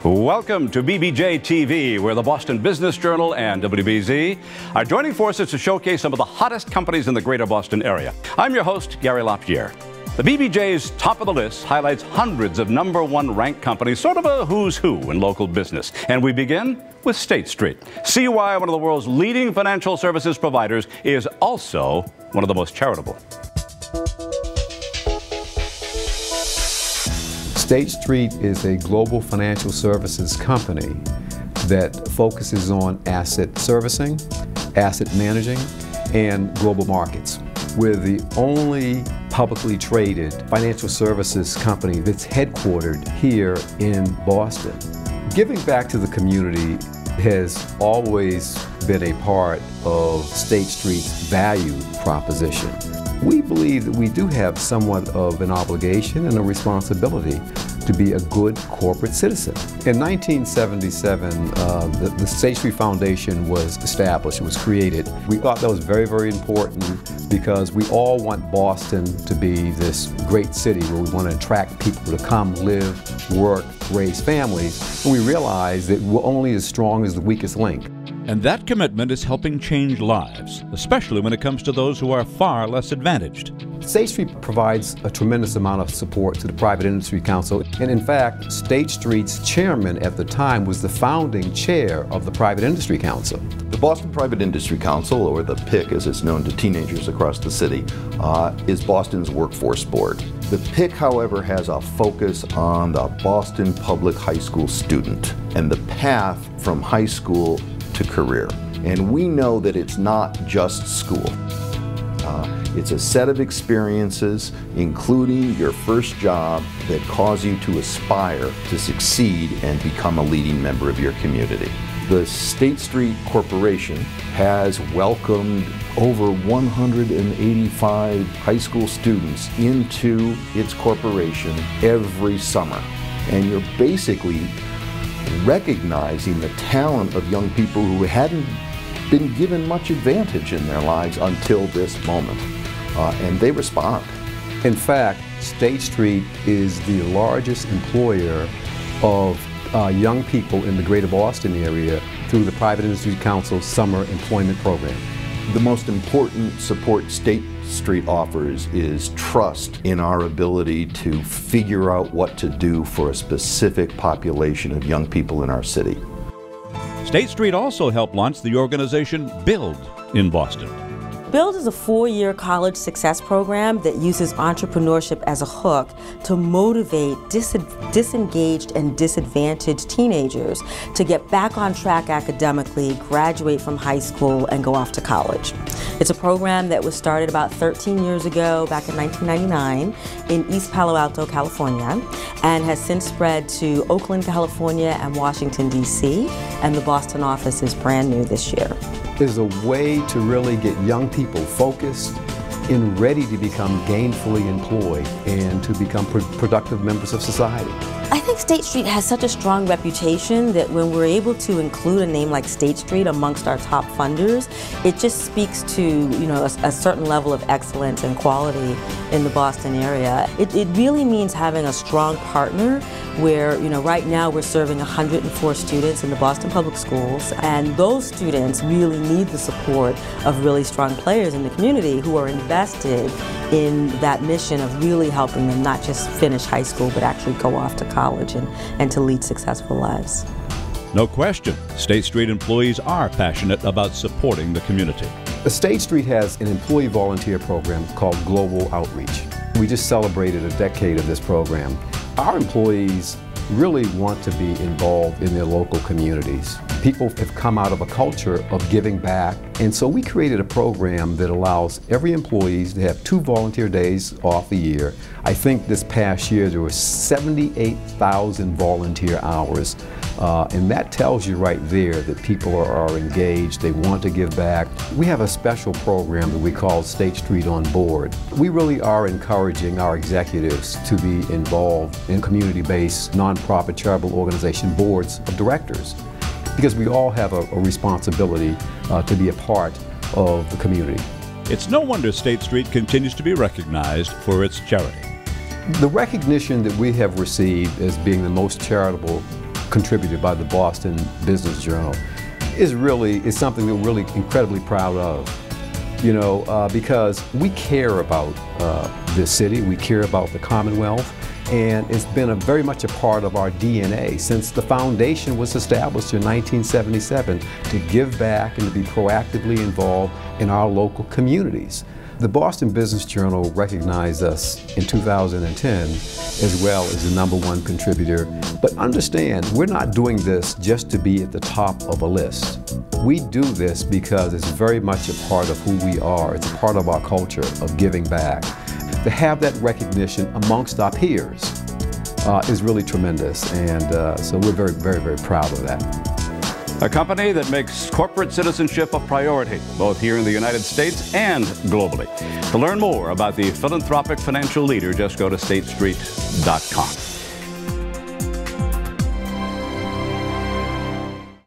Welcome to BBJ TV, where the Boston Business Journal and WBZ are joining forces to showcase some of the hottest companies in the greater Boston area. I'm your host, Gary Lapierre. The BBJ's Top of the List highlights hundreds of #1 ranked companies, sort of a who's who in local business. And we begin with Statestreet. See why one of the world's leading financial services providers is also one of the most charitable. Statestreet is a global financial services company that focuses on asset servicing, asset managing, and global markets. We're the only publicly traded financial services company that's headquartered here in Boston. Giving back to the community has always been a part of Statestreet's value proposition. We believe that we do have somewhat of an obligation and a responsibility to be a good corporate citizen. In 1977, the Statestreet Foundation was established, it was created. We thought that was very, very important because we all want Boston to be this great city where we want to attract people to come live, work, raise families. And we realized that we're only as strong as the weakest link. And that commitment is helping change lives, especially when it comes to those who are far less advantaged. Statestreet provides a tremendous amount of support to the Private Industry Council. And in fact, Statestreet's chairman at the time was the founding chair of the Private Industry Council. The Boston Private Industry Council, or the PIC as it's known to teenagers across the city, is Boston's workforce board. The PIC, however, has a focus on the Boston public high school student and the path from high school to career. And we know that it's not just school. It's a set of experiences, including your first job, that cause you to aspire to succeed and become a leading member of your community. The Statestreet Corporation has welcomed over 185 high school students into its corporation every summer. And you're basically recognizing the talent of young people who hadn't been given much advantage in their lives until this moment. And they respond. In fact, Statestreet is the largest employer of young people in the greater Boston area through the Private Industry Council Summer Employment Program. The most important support Statestreet offers is trust in our ability to figure out what to do for a specific population of young people in our city. Statestreet also helped launch the organization Build in Boston. Build is a 4-year college success program that uses entrepreneurship as a hook to motivate disengaged and disadvantaged teenagers to get back on track academically, graduate from high school, and go off to college. It's a program that was started about 13 years ago, back in 1999, in East Palo Alto, California, and has since spread to Oakland, California, and Washington, D.C., and the Boston office is brand new this year. Is a way to really get young people focused and ready to become gainfully employed and to become productive members of society. I think Statestreet has such a strong reputation that when we're able to include a name like Statestreet amongst our top funders, it just speaks to a certain level of excellence and quality in the Boston area. It really means having a strong partner where right now we're serving 104 students in the Boston Public Schools, and those students really need the support of really strong players in the community who are invested in that mission of really helping them not just finish high school but actually go off to college and to lead successful lives. No question, Statestreet employees are passionate about supporting the community. Statestreet has an employee volunteer program called Global Outreach. We just celebrated a decade of this program. Our employees really want to be involved in their local communities. People have come out of a culture of giving back, and so we created a program that allows every employee to have 2 volunteer days off a year. I think this past year there were 78,000 volunteer hours, and that tells you right there that people are engaged, they want to give back. We have a special program that we call Statestreet on Board. We really are encouraging our executives to be involved in community-based, nonprofit charitable organization boards of directors, because we all have a responsibility to be a part of the community. It's no wonder Statestreet continues to be recognized for its charity. The recognition that we have received as being the most charitable contributed by the Boston Business Journal is something that we're really incredibly proud of. You know, because we care about this city, we care about the Commonwealth, and it's been very much a part of our DNA since the foundation was established in 1977 to give back and to be proactively involved in our local communities. The Boston Business Journal recognized us in 2010 as well as the #1 contributor. But understand, we're not doing this just to be at the top of a list. We do this because it's very much a part of who we are. It's a part of our culture of giving back. To have that recognition amongst our peers is really tremendous, and so we're very, very, very proud of that. A company that makes corporate citizenship a priority, both here in the United States and globally. To learn more about the philanthropic financial leader, just go to statestreet.com.